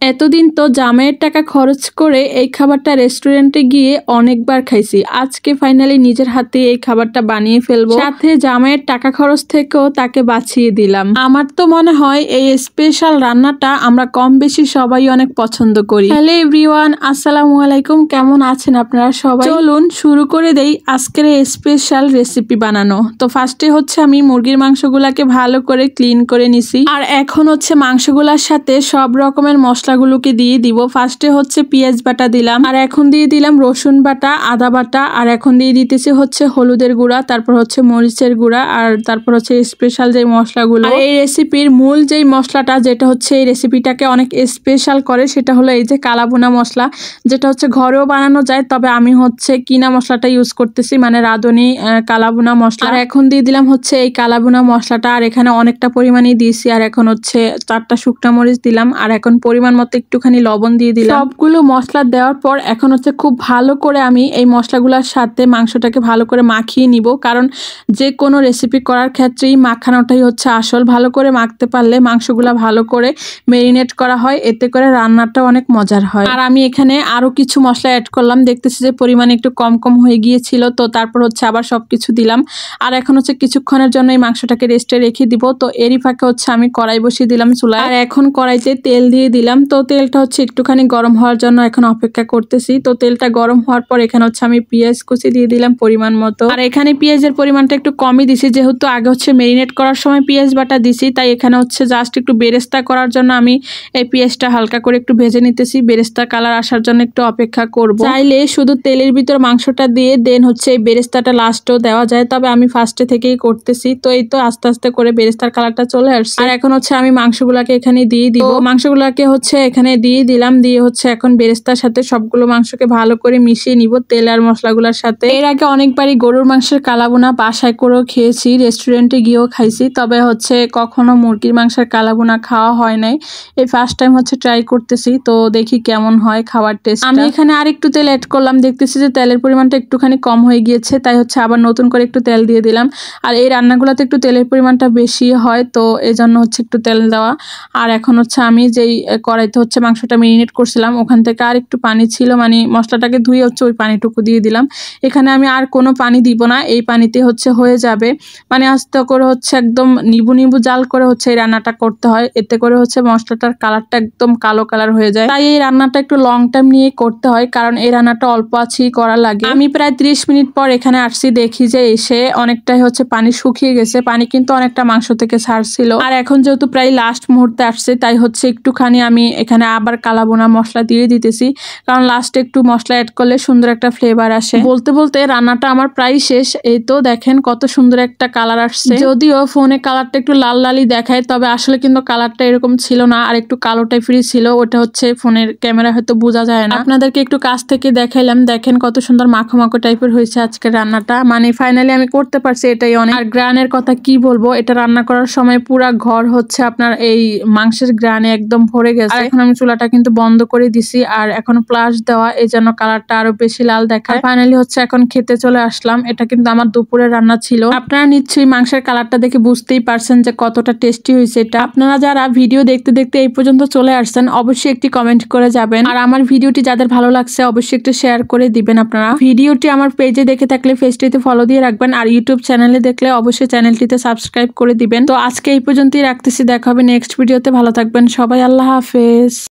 এতদিন তো জামাইয়ের টাকা খরচ করে এই খাবারটা রেস্টুরেন্টে গিয়ে অনেকবার খাইছি। আজকে ফাইনালি নিজের হাতে এই খাবারটা বানিয়ে ফেলবো, সাথে জামাইয়ের টাকা খরচ থেকেও তাকে বাঁচিয়ে দিলাম। আমার তো মনে হয় এই স্পেশাল রান্নাটা আমরা কম বেশি সবাই অনেক পছন্দ করি। হ্যালো এভরিওয়ান, আসসালামু আলাইকুম, কেমন আছেন আপনারা সবাই? চলুন শুরু করে দেই আজকের এই স্পেশাল রেসিপি বানানো। তো ফার্স্টে হচ্ছে আমি মুরগির মাংসগুলাকে ভালো করে ক্লিন করে নিছি, আর এখন হচ্ছে মাংসগুলার সাথে সব রকমের মশলাগুলোকে দিয়ে দিব। ফার্স্টে হচ্ছে পেঁয়াজ বাটা দিলাম, আর এখন দিয়ে দিলাম রসুন বাটা, আদা বাটা, আর এখন দিয়ে দিতেছি হচ্ছে হলুদের গুঁড়া, তারপর হচ্ছে মরিচের গুঁড়া, আর তারপর হচ্ছে স্পেশাল যে মশলাগুলো। এই রেসিপির মূল যেই মশলাটা, যেটা হচ্ছে এই রেসিপিটাকে অনেক স্পেশাল করে, সেটা হলো এই যে কালাভুনা মশলা, যেটা হচ্ছে ঘরেও বানানো যায়, তবে আমি হচ্ছে কিনা মশলাটা ইউজ করতেছি, মানে রাঁধুনি কালাভুনা মশলা। আর এখন দিয়ে দিলাম হচ্ছে এই কালাভুনা মশলাটা, আর এখানে অনেকটা পরিমাণেই দিয়েছি। আর এখন হচ্ছে 4টা শুকনা মরিচ দিলাম, আর এখন পরিমাণ মতো একটুখানি লবণ দিয়ে দিলাম। সবগুলো মশলা দেওয়ার পর এখন হচ্ছে খুব ভালো করে আমি এই মশলাগুলোর সাথে মাংসটাকে ভালো করে মাখিয়ে নিব, কারণ যে কোনো রেসিপি করার ক্ষেত্রেই মাখানোটাই হচ্ছে আসল। ভালো করে মাখতে পারলে মাংসগুলা ভালো করে মেরিনেট করা হয়, এতে করে রান্নাটা অনেক মজার হয়। আর আমি এখানে আরো কিছু মশলা অ্যাড করলাম, দেখতেছি যে পরিমাণ একটু কম কম হয়ে গিয়েছিল, তো তারপর হচ্ছে আবার সবকিছু দিলাম। আর এখন হচ্ছে কিছুক্ষণের জন্য এই মাংসটাকে রেস্টে রেখে দিব। তো এরই ফাঁকে হচ্ছে আমি কড়াই বসিয়ে দিলাম চুলায়, আর এখন কড়াইতে তেল দিয়ে দিলাম। তো তেলটা হচ্ছে একটুখানি গরম হওয়ার জন্য এখন অপেক্ষা করতেছি। তো তেলটা গরম হওয়ার পর এখানে হচ্ছে আমি পেঁয়াজ কুচি দিয়ে দিলাম পরিমাণ মতো, আর এখানে পেঁয়াজের পরিমাণটা একটু কমই দিছি, যেহেতু আগে হচ্ছে মেরিনেট করার সময় পেঁয়াজ বাটা দিছি, তাই এখানে হচ্ছে জাস্ট একটু বেরেস্তা করার জন্য আমি এই পেঁয়াজটা হালকা করে একটু ভেজে নিতেছি। বেরেস্তা কালার আসার জন্য একটু অপেক্ষা করব। চাইলে শুধু তেলের ভিতর মাংসটা দিয়ে দেন হচ্ছে এই বেরেস্তাটা লাস্টেও দেওয়া যায়, তবে আমি ফার্স্টে থেকেই করতেছি। তো এই তো আস্তে আস্তে করে বেরেস্তার কালারটা চলে আসছে, আর এখন হচ্ছে আমি মাংসগুলাকে এখানে দিয়ে দিব। মাংসগুলাকে হচ্ছে এখানে দিয়ে দিলাম, দিয়ে হচ্ছে এখন বেরেস্তার সাথে সবগুলো মাংসকে ভালো করে মিশিয়ে নিব তেল আর মশলাগুলোর সাথে। এর আগে অনেকবারই গরুর মাংসের কালাভুনা বাসায় করেও খেয়েছি, রেস্টুরেন্টে গিয়েও খাইছি, তবে হচ্ছে কখনো মুরগির মাংসের কালাভুনা খাওয়া হয় নাই। এই ফার্স্ট টাইম হচ্ছে ট্রাই করতেছি, তো দেখি কেমন হয় খাওয়ার টেস্ট। আমি এখানে আর একটু তেল অ্যাড করলাম, দেখতেছি যে তেলের পরিমাণটা একটুখানি কম হয়ে গিয়েছে, তাই হচ্ছে আবার নতুন করে একটু তেল দিয়ে দিলাম। আর এই রান্নাগুলোতে একটু তেলের পরিমাণটা বেশি হয়, তো এই জন্য হচ্ছে একটু তেল দেওয়া। আর এখন হচ্ছে আমি যেই কড়াইতে হচ্ছে মাংসটা মেরিনেট করছিলাম, ওখান থেকে আর একটু পানি ছিল, মানে মশলাটাকে ধুয়ে হচ্ছে ওই পানিটুকু দিয়ে দিলাম। এখানে আমি আর কোনো পানি দিব না, এই পানিতে হচ্ছে হয়ে যাবে। মানে আস্তে করে হচ্ছে একদম নিবু নিবু জাল করে হচ্ছে এই রান্নাটা করতে হয়, এতে করে হচ্ছে মশলাটার কালারটা একদম কালো কালার হয়ে যায়। তাই এই রান্নাটা একটু লং টাইম নিয়ে করতে হয়, কারণ এই রান্নাটা অল্প আছেই করা লাগে। আমি প্রায় 30 মিনিট পর এখানে আসছি, দেখি যে এসে অনেকটাই হচ্ছে পানি শুকিয়ে গেছে, পানি কিন্তু অনেকটা মাংস থেকে ছাড়ছিল। আর এখন যেহেতু প্রায় লাস্ট মুহূর্তে আসছে, তাই হচ্ছে একটুখানি আমি এখানে আবার কালাভুনা মশলা দিয়ে দিতেছি, কারণ লাস্টে একটু মশলা অ্যাড করলে সুন্দর একটা ফ্লেভার আসে। বলতে বলতে রান্নাটা আমার প্রায় শেষ। এই তো দেখেন কত সুন্দর একটা কালার আসছে, যদিও ফোনে কালারটা একটু লাল লালই দেখায়, তবে আসলে কিন্তু কালারটা এরকম ছিল না, আর একটু কালো টাইপেরই ছিল। ওটা হচ্ছে ফোনের ক্যামেরা হয়তো বোঝা যায় না। আপনাদেরকে একটু কাছ থেকে দেখাইলাম, দেখেন কত সুন্দর মাখো মাখো টাইপের হয়েছে আজকের রান্নাটা। মানে ফাইনালি আমি করতে পারছি, এটাই অনেক। আর গ্রানের কথা কি বলবো, এটা রান্না করার সময় পুরা ঘর হচ্ছে আপনার এই মাংসের গ্রানে একদম ভরে গেছে। আর এখন আমি চুলাটা কিন্তু বন্ধ করে দিছি, আর এখন প্লাস দেওয়া, এই জন্য কালারটা আরো বেশি লাল দেখায়। ফাইনালি হচ্ছে এখন খেতে চলে আসলাম। এটা কিন্তু আমার দুপুরের রান্না ছিল। আপনারা নিশ্চয়ই মাংসের কালারটা দেখে বুঝতেই পারছেন যে কতটা টেস্টি হয়েছে এটা। আপনারা যারা ভিডিও দেখতে দেখতে এই পর্যন্ত চলে আসছেন, অবশ্যই একটি কমেন্ট করে যাবেন, আর আমার ভিডিওটি যাদের ভালো লাগছে অবশ্যই একটু শেয়ার করে দিবেন। আপনারা ভিডিওটি আমার পেজে দেখে থাকলে পেজটিতে ফলো দিয়ে রাখবেন, আর ইউটিউব চ্যানেলে দেখলে অবশ্যই চ্যানেলটিতে সাবস্ক্রাইব করে দিবেন। তো আজকে এই পর্যন্তই রাখতেছি, দেখা হবে নেক্সট ভিডিওতে। ভালো থাকবেন সবাই, আল্লাহ হাফেজ।